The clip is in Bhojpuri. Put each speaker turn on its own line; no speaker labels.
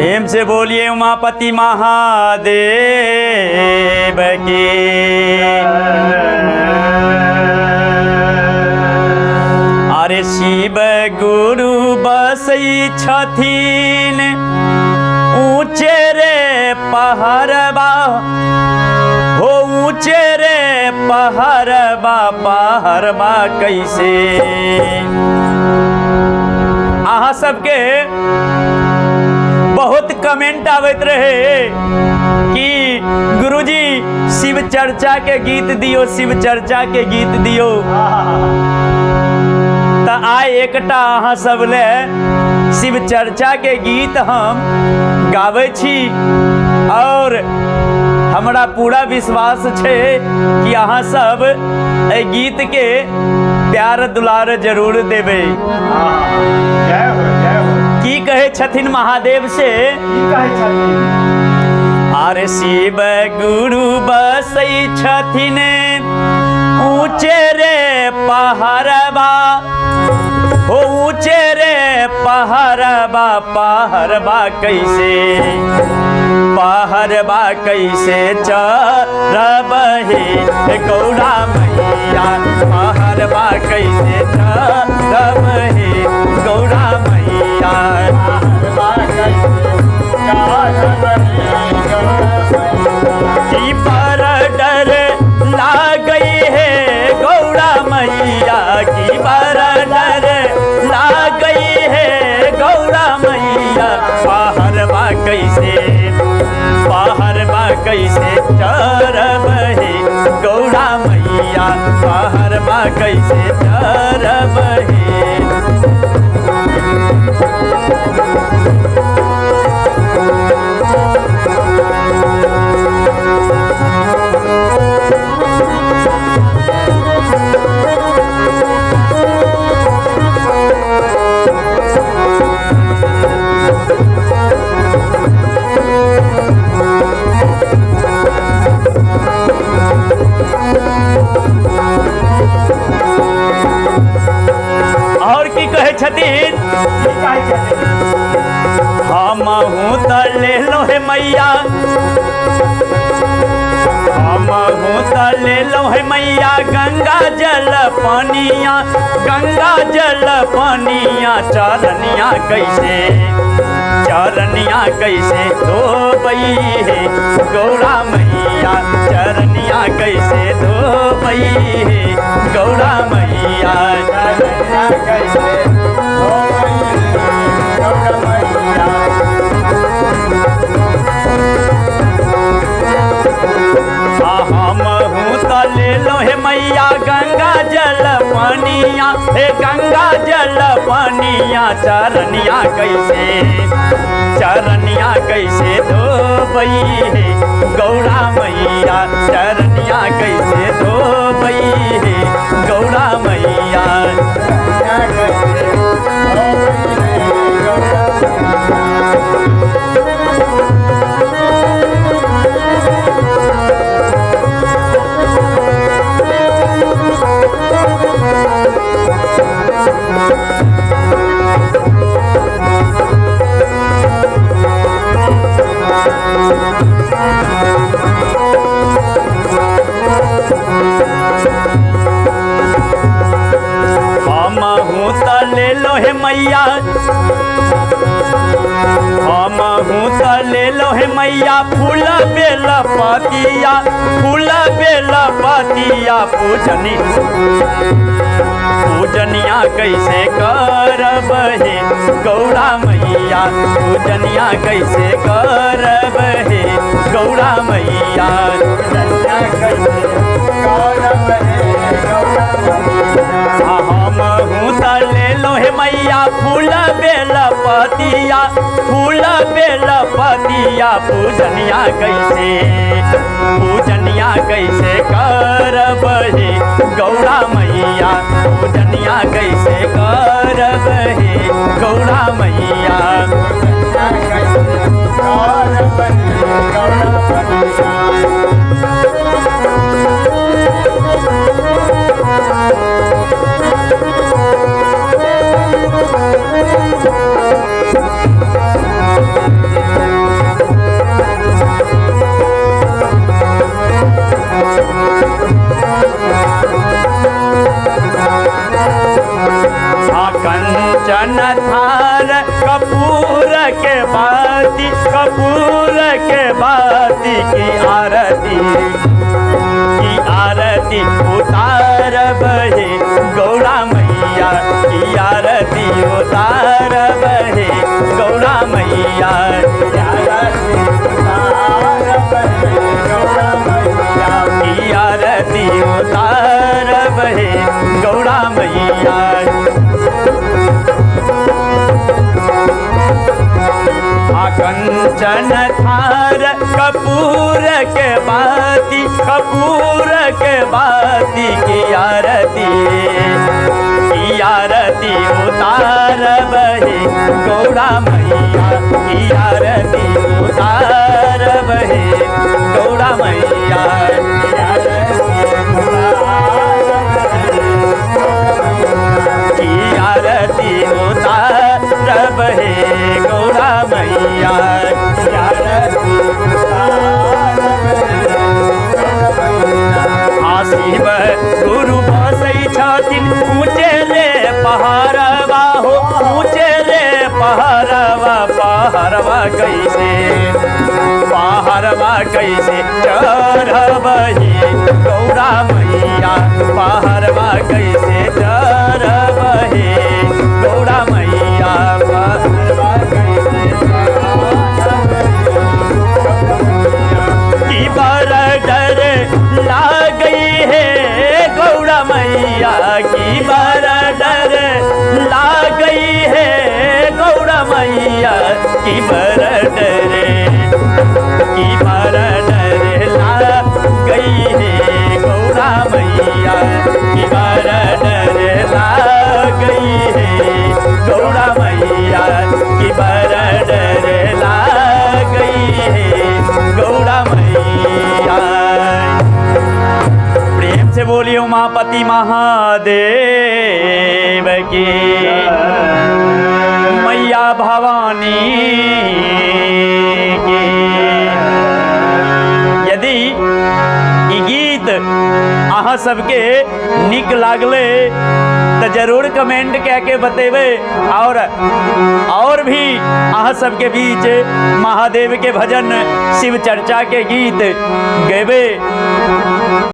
प्रेम से बोलिए उमापति महादेव की। अरे शिव गुरु बसई छथिन ऊंचे रे पहाड़बा हो, ऊंचे रे पहाड़बा पहाड़बा कैसे। अहाँ सबके बहुत कमेंट आवत रहे कि गुरुजी शिव चर्चा के गीत दियो, शिव चर्चा के गीत दियो। तो आइ एकटा अहाँ सब ले शिव चर्चा के गीत हम गाबै छी और हमरा पूरा विश्वास छै कि अहाँ सब एहि गीत के प्यार दुलार जरूर देबै। की कहे छथिन महादेव से, अरे शिव गुरु बसई छथिन ऊंचे रे पहाड़बा हो, ऊंचे रे पहाड़बा पहाड़बा कैसे, पहाड़बा कैसे चढ़बहे गौरा मैया, पहाड़बा कैसे चढ़बहे गौरा मैया, की पर डर लागई है गौरा मैया, की पर डर लागई है गौरा मैया, पहाड़बा कैसे, पहाड़बा कैसे चढ़बहे गौरा मैया, पहाड़बा कैसे चढ़बहे। छथिन हमहू त ले लो हे मैया, हमहू त ले लो हे मैया गंगा जल पानिया, गंगा जल पानिया, चरनिया कैसे, चरनिया कैसे धोबई है गौरा मैया, चरनिया कैसे धोबई है गौरा मैया, चरनिया कैसे ले लो हे मैया गंगा जल पानिया, हे गंगा जल पानिया, चरनिया कैसे, चरनिया कैसे धोबई है गौरा मैया, चरनिया कैसे धोबई है गौरा मैया, ले लो हे मैया, हमहू त ले लो हे मैया फूल बेल पतिया, फूल बेल पतिया, पूजनी पूजनिया कैसे करबहे गौरा मैया, पूजनिया कैसे करबहे गौरा मैया, पूजनिया कैसे करबहे गौरा मैया। हमहू त ले लो हे मैया फूल बेल पतिया, फूल बेल पतिया, पूजनिया कैसे, पूजनिया कैसे करबहे गौरा मैया, पूजनिया कैसे करबहे गौरा मैया, पूजनिया कैसे करबहे गौरा मैया। के बाती कपूर के बाती की आरती उतार बहे गौरा मैया की आरती उतार बहे गौरा मैया की आरती उतार बहे गौरा मैया। कंचन थार कपूर के बाती की आरती उतार बहे गौरा मैया की आरती उतार बहे गौरा मैया की आरती उतार बहे गौरा मैया। शिव गुरु बसै छथिन ऊँचे रे पहाड़वा हो ऊँचे रे पहाड़वा कैसे चढ़बही गौरा मैया पहाड़वा कैसे चढ़बही गौरा मैया पहाड़वा कैसे की बड़ा डर गई है गौरा मैया की बड़ा डर गई है गौरा मैया की बड़ा डर गई है गौरा मैया की बड़ा डर गई है गौरा मैया की बड़ा डर गई है गौरा मैया। प्रेम से बोलिए उमापति महादेव की मैया भवानी की। यदि ई गीत अहाँ सबके निक लागले तो जरूर कमेंट कह के बतेबे और भी अहाँ सबके बीच महादेव के भजन शिव चर्चा के गीत गेबे।